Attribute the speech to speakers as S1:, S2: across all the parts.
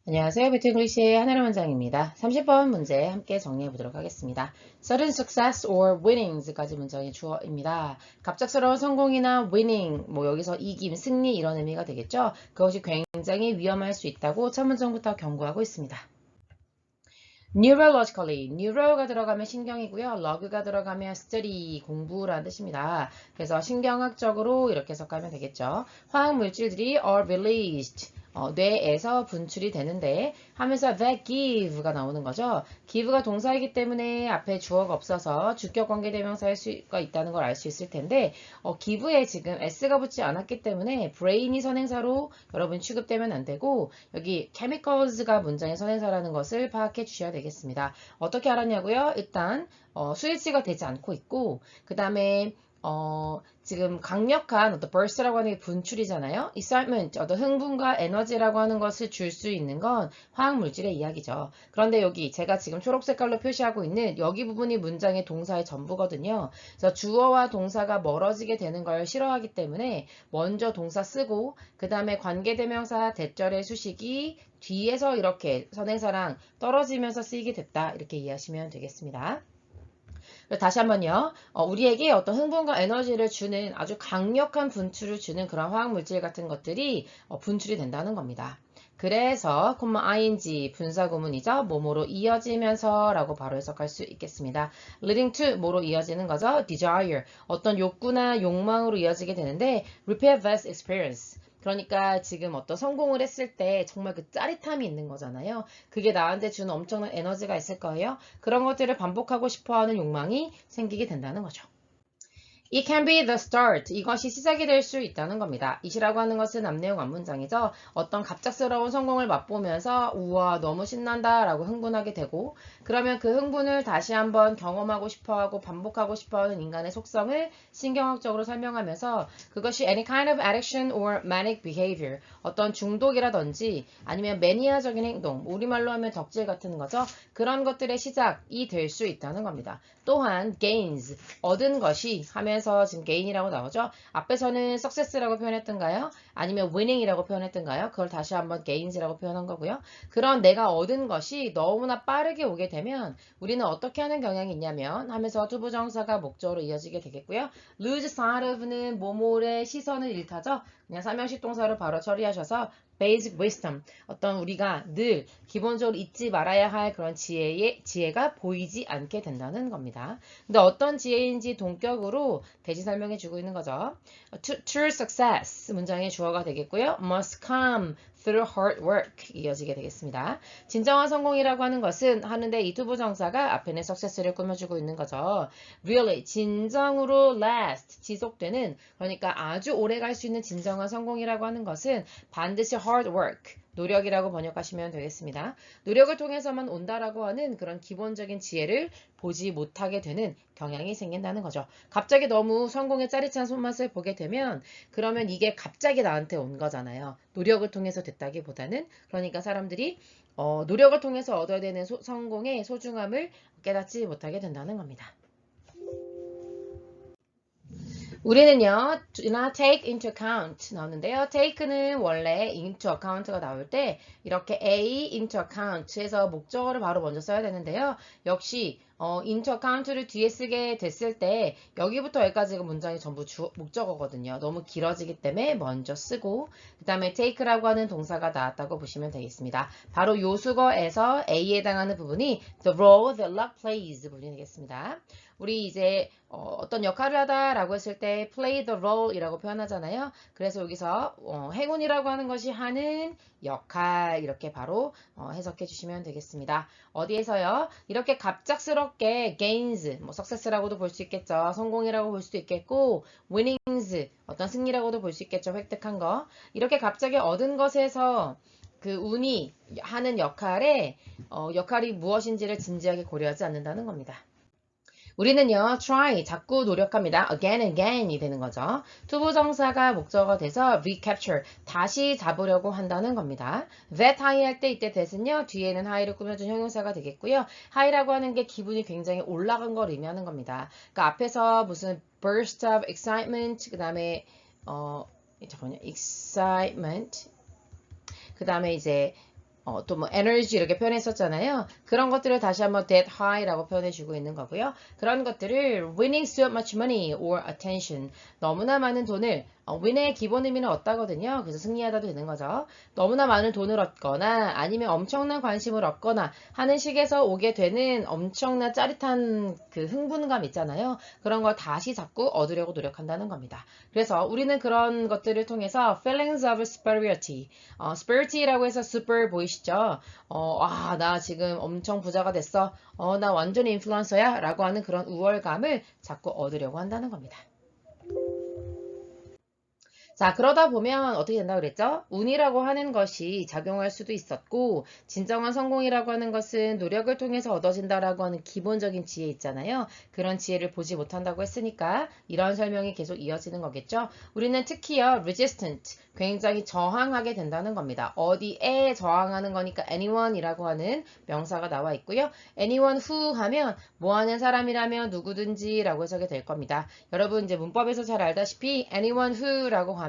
S1: 안녕하세요. 배틀글리시의 하나로 문장입니다. 30번 문제 함께 정리해 보도록 하겠습니다. Sudden success or winnings까지 문장의 주어입니다. 갑작스러운 성공이나 winning, 여기서 이김, 승리 이런 의미가 되겠죠. 그것이 굉장히 위험할 수 있다고 첫 문장부터 경고하고 있습니다. Neurologically, neuro가 들어가면 신경이고요. log가 들어가면 study, 공부라는 뜻입니다. 그래서 신경학적으로 이렇게 해석하면 되겠죠. 화학 물질들이 are released, 뇌에서 분출이 되는데 하면서 that give가 나오는 거죠. give가 동사이기 때문에 앞에 주어가 없어서 주격 관계대명사일 수가 있다는 걸 알 수 있을 텐데 give에 지금 s가 붙지 않았기 때문에 brain이 선행사로 여러분 취급되면 안 되고 여기 chemicals가 문장의 선행사라는 것을 파악해 주셔야 되겠습니다. 어떻게 알았냐고요? 일단 수일치가 되지 않고 있고 그 다음에 지금 강력한 어떤 burst라고 하는 게 분출이잖아요. excitement, 어떤 흥분과 에너지라고 하는 것을 줄 수 있는 건 화학물질의 이야기죠. 그런데 여기 제가 지금 초록 색깔로 표시하고 있는 여기 부분이 문장의 동사의 전부거든요. 그래서 주어와 동사가 멀어지게 되는 걸 싫어하기 때문에 먼저 동사 쓰고 그 다음에 관계대명사 대절의 수식이 뒤에서 이렇게 선행사랑 떨어지면서 쓰이게 됐다. 이렇게 이해하시면 되겠습니다. 다시 한번요. 우리에게 어떤 흥분과 에너지를 주는 아주 강력한 분출을 주는 그런 화학물질 같은 것들이 분출이 된다는 겁니다. 그래서 ing 분사구문이죠. 뭐뭐로 이어지면서 라고 바로 해석할 수 있겠습니다. leading to 뭐로 이어지는 거죠? desire 어떤 욕구나 욕망으로 이어지게 되는데 repeat this experience 그러니까 지금 어떤 성공을 했을 때 정말 그 짜릿함이 있는 거잖아요. 그게 나한테 주는 엄청난 에너지가 있을 거예요. 그런 것들을 반복하고 싶어하는 욕망이 생기게 된다는 거죠. It can be the start. 이것이 시작이 될 수 있다는 겁니다. it이라고 하는 것은 앞내용 앞문장이죠. 어떤 갑작스러운 성공을 맛보면서 우와 너무 신난다 라고 흥분하게 되고 그러면 그 흥분을 다시 한번 경험하고 싶어하고 반복하고 싶어하는 인간의 속성을 신경학적으로 설명하면서 그것이 any kind of addiction or manic behavior 어떤 중독이라든지 아니면 매니아적인 행동 우리말로 하면 덕질 같은 거죠. 그런 것들의 시작이 될 수 있다는 겁니다. 또한 gains 얻은 것이 하면서 지금 gain이라고 나오죠. 앞에서는 success라고 표현했던가요? 아니면 winning이라고 표현했던가요? 그걸 다시 한번 gains라고 표현한 거고요. 그런 내가 얻은 것이 너무나 빠르게 오게 되면 우리는 어떻게 하는 경향이 있냐면 하면서 투부정사가 목적으로 이어지게 되겠고요. lose sight of는 뭐뭐의 시선을 잃다죠. 그냥 삼형식 동사로 바로 처리하셔서 basic wisdom 어떤 우리가 늘 기본적으로 잊지 말아야 할 그런 지혜가 보이지 않게 된다는 겁니다. 근데 어떤 지혜인지 동격으로 대신 설명해 주고 있는 거죠. True success 문장의 주어가 되겠고요. must come through hard work 이어지게 되겠습니다. 진정한 성공이라고 하는 것은 하는데 이 투부정사가 앞에는 success를 꾸며주고 있는 거죠. Really 진정으로 last 지속되는 그러니까 아주 오래 갈 수 있는 진정한 성공이라고 하는 것은 반드시 hard work 노력이라고 번역하시면 되겠습니다. 노력을 통해서만 온다라고 하는 그런 기본적인 지혜를 보지 못하게 되는 경향이 생긴다는 거죠. 갑자기 너무 성공의 짜릿한 손맛을 보게 되면 그러면 이게 갑자기 나한테 온 거잖아요. 노력을 통해서 됐다기보다는 그러니까 사람들이 노력을 통해서 얻어야 되는 성공의 소중함을 깨닫지 못하게 된다는 겁니다. 우리는요, do not take into account 나오는데요. take는 원래 into account가 나올 때 이렇게 a into account에서 목적어를 바로 먼저 써야 되는데요. 역시 into account를 뒤에 쓰게 됐을 때 여기부터 여기까지가 문장이 전부 목적어거든요. 너무 길어지기 때문에 먼저 쓰고 그 다음에 take라고 하는 동사가 나왔다고 보시면 되겠습니다. 바로 요수거에서 a에 해당하는 부분이 the role the luck plays 부분이 되겠습니다. 우리 이제 어떤 역할을 하다라고 했을 때 play the role 이라고 표현하잖아요. 그래서 여기서 행운이라고 하는 것이 하는 역할 이렇게 바로 해석해 주시면 되겠습니다. 어디에서요? 이렇게 갑작스럽게 gains, success라고도 볼 수 있겠죠. 성공이라고 볼 수도 있겠고 winnings, 어떤 승리라고도 볼 수 있겠죠. 획득한 거. 이렇게 갑자기 얻은 것에서 그 운이 하는 역할이 무엇인지를 진지하게 고려하지 않는다는 겁니다. 우리는요, try, 자꾸 노력합니다. again and again이 되는 거죠. 투부정사가 목적어가 돼서 recapture, 다시 잡으려고 한다는 겁니다. that high 할 때 이때 that은요, 뒤에는 high를 꾸며준 형용사가 되겠고요. high라고 하는 게 기분이 굉장히 올라간 걸 의미하는 겁니다. 그러니까 앞에서 무슨 burst of excitement, 그 다음에 잠깐만요, excitement, 그 다음에 이제 또 뭐 에너지 이렇게 표현했었잖아요. 그런 것들을 다시 한번 that high라고 표현해주고 있는 거고요. 그런 것들을 winning so much money or attention 너무나 많은 돈을 win의 기본 의미는 얻다거든요. 그래서 승리하다도 되는 거죠. 너무나 많은 돈을 얻거나 아니면 엄청난 관심을 얻거나 하는 식에서 오게 되는 엄청난 짜릿한 그 흥분감 있잖아요. 그런 걸 다시 자꾸 얻으려고 노력한다는 겁니다. 그래서 우리는 그런 것들을 통해서 feelings of superiority, superiority라고 해서 super 보이시죠? 나 지금 엄청 부자가 됐어. 나 완전히 인플루언서야. 라고 하는 그런 우월감을 자꾸 얻으려고 한다는 겁니다. 자, 그러다 보면 어떻게 된다고 그랬죠? 운이라고 하는 것이 작용할 수도 있었고, 진정한 성공이라고 하는 것은 노력을 통해서 얻어진다라고 하는 기본적인 지혜 있잖아요. 그런 지혜를 보지 못한다고 했으니까 이런 설명이 계속 이어지는 거겠죠? 우리는 특히요, resistant, 굉장히 저항하게 된다는 겁니다. 어디에 저항하는 거니까 anyone이라고 하는 명사가 나와 있고요. anyone who 하면 뭐 하는 사람이라면 누구든지 라고 해석이 될 겁니다. 여러분 이제 문법에서 잘 알다시피 anyone who라고 하면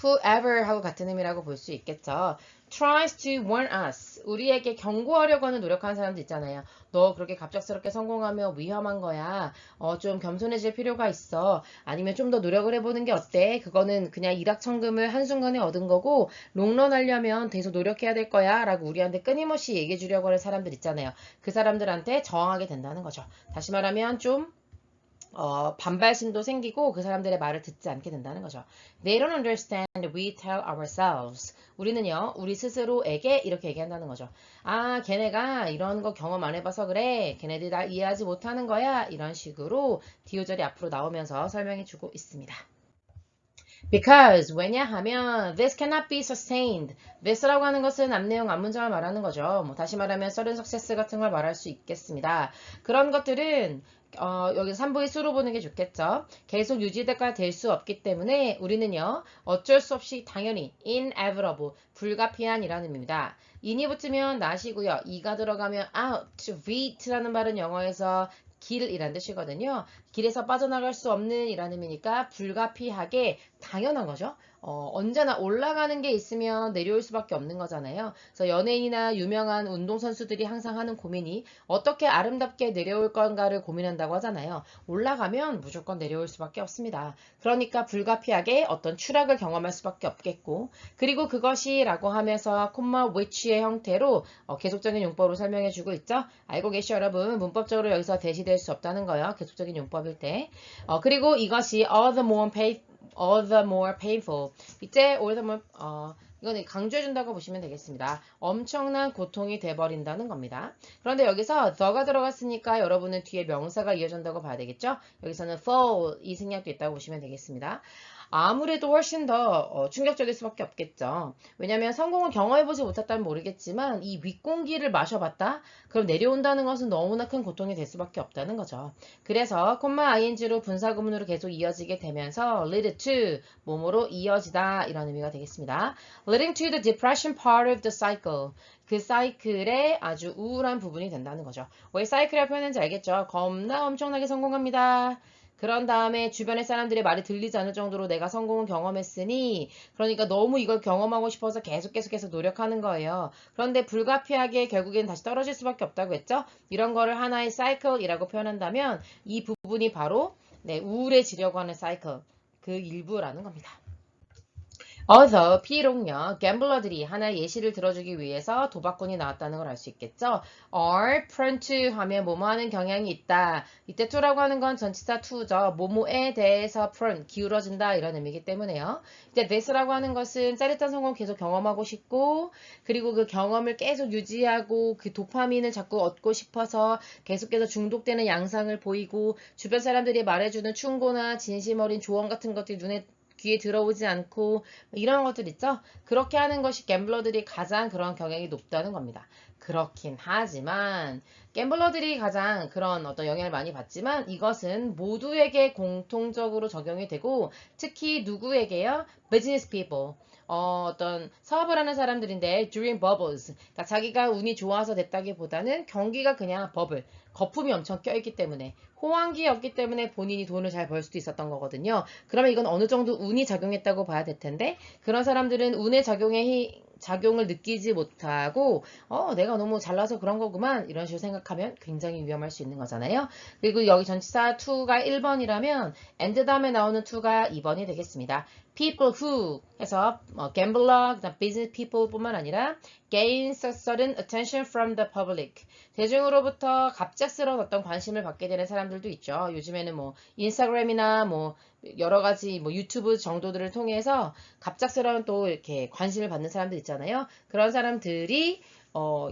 S1: whoever 하고 같은 의미라고 볼 수 있겠죠. tries to warn us. 우리에게 경고하려고 하는 노력하는 사람도 있잖아요. 너 그렇게 갑작스럽게 성공하면 위험한 거야. 좀 겸손해질 필요가 있어. 아니면 좀 더 노력을 해보는 게 어때? 그거는 그냥 일확천금을 한순간에 얻은 거고 롱런 하려면 계속 노력해야 될 거야. 라고 우리한테 끊임없이 얘기해 주려고 하는 사람들 있잖아요. 그 사람들한테 저항하게 된다는 거죠. 다시 말하면 좀 반발심도 생기고 그 사람들의 말을 듣지 않게 된다는 거죠. They don't understand, we tell ourselves. 우리는요, 우리 스스로에게 이렇게 얘기한다는 거죠. 걔네가 이런 거 경험 안 해봐서 그래. 걔네들이 날 이해하지 못하는 거야. 이런 식으로 디오절이 앞으로 나오면서 설명해주고 있습니다. Because 왜냐하면 this cannot be sustained. this라고 하는 것은 앞내용 앞문장을 말하는 거죠. 뭐 다시 말하면 sudden success 같은 걸 말할 수 있겠습니다. 그런 것들은 여기서 3부의 수로 보는 게 좋겠죠. 계속 유지가 될 수 없기 때문에 우리는요. 어쩔 수 없이 당연히 inevitable, 불가피한이라는 의미입니다. in이 붙으면 not이고요. 이가 들어가면 out, wheat라는 말은 영어에서 길이란 뜻이거든요. 길에서 빠져나갈 수 없는 이라는 의미니까 불가피하게 당연한 거죠. 언제나 올라가는 게 있으면 내려올 수밖에 없는 거잖아요. 그래서 연예인이나 유명한 운동선수들이 항상 하는 고민이 어떻게 아름답게 내려올 건가를 고민한다고 하잖아요. 올라가면 무조건 내려올 수밖에 없습니다. 그러니까 불가피하게 어떤 추락을 경험할 수밖에 없겠고 그리고 그것이 라고 하면서 콤마 which의 형태로 계속적인 용법으로 설명해 주고 있죠. 알고 계시죠 여러분? 문법적으로 여기서 대시될 수 없다는 거예요. 계속적인 용법일 때. 그리고 이것이 all the more painful. 이제 all the more 이건 강조해준다고 보시면 되겠습니다. 엄청난 고통이 돼버린다는 겁니다. 그런데 여기서 the가 들어갔으니까 여러분은 뒤에 명사가 이어진다고 봐야 되겠죠? 여기서는 fall 이 생략도 있다고 보시면 되겠습니다. 아무래도 훨씬 더 충격적일 수밖에 없겠죠. 왜냐하면 성공을 경험해보지 못했다면 모르겠지만 이 윗공기를 마셔봤다? 그럼 내려온다는 것은 너무나 큰 고통이 될 수밖에 없다는 거죠. 그래서 콤마 ing로 분사구문으로 계속 이어지게 되면서 lead to 뭐뭐로 이어지다 이런 의미가 되겠습니다. leading to the depression part of the cycle. 그 사이클의 아주 우울한 부분이 된다는 거죠. 왜 사이클이라고 표현했는지 알겠죠? 겁나 엄청나게 성공합니다. 그런 다음에 주변의 사람들의 말이 들리지 않을 정도로 내가 성공을 경험했으니 그러니까 너무 이걸 경험하고 싶어서 계속 노력하는 거예요. 그런데 불가피하게 결국엔 다시 떨어질 수밖에 없다고 했죠. 이런 거를 하나의 사이클이라고 표현한다면 이 부분이 바로 우울해지려고 하는 사이클 그 일부라는 겁니다. 비록요, 갬블러들이 하나의 예시를 들어주기 위해서 도박꾼이 나왔다는 걸 알 수 있겠죠? are prone to 하면 뭐뭐 하는 경향이 있다. 이때 to라고 하는 건 전치사 to죠. 뭐뭐에 대해서 prone, 기울어진다 이런 의미이기 때문에요. 이제 this라고 하는 것은 짜릿한 성공 계속 경험하고 싶고 그리고 그 경험을 계속 유지하고 그 도파민을 자꾸 얻고 싶어서 계속해서 중독되는 양상을 보이고 주변 사람들이 말해주는 충고나 진심 어린 조언 같은 것들이 귀에 들어오지 않고 이런 것들 있죠? 그렇게 하는 것이 갬블러들이 가장 그런 경향이 높다는 겁니다. 그렇긴 하지만 갬블러들이 가장 그런 어떤 영향을 많이 받지만 이것은 모두에게 공통적으로 적용이 되고 특히 누구에게요? Business people. 어떤 사업을 하는 사람들인데 during bubbles. 그러니까 자기가 운이 좋아서 됐다기보다는 경기가 그냥 버블. 거품이 엄청 껴있기 때문에 호황기였기 때문에 본인이 돈을 잘 벌 수도 있었던 거거든요. 그러면 이건 어느 정도 운이 작용했다고 봐야 될 텐데 그런 사람들은 운의 작용에 작용을 느끼지 못하고 내가 너무 잘나서 그런 거구만 이런 식으로 생각하면 굉장히 위험할 수 있는 거잖아요. 그리고 여기 전치사 to가 1번이라면 and 다음에 나오는 to가 2번이 되겠습니다. people who 해서 gambler, 그다음 business people 뿐만 아니라 gain sudden attention from the public. 대중으로부터 갑작스러운 어떤 관심을 받게 되는 사람들도 있죠. 요즘에는 뭐 인스타그램이나 뭐 여러 가지 뭐 유튜브 정도들을 통해서 갑작스러운 또 이렇게 관심을 받는 사람들 있잖아요. 그런 사람들이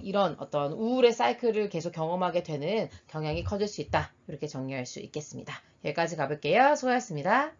S1: 이런 어떤 우울의 사이클을 계속 경험하게 되는 경향이 커질 수 있다. 이렇게 정리할 수 있겠습니다. 여기까지 가볼게요. 수고하셨습니다.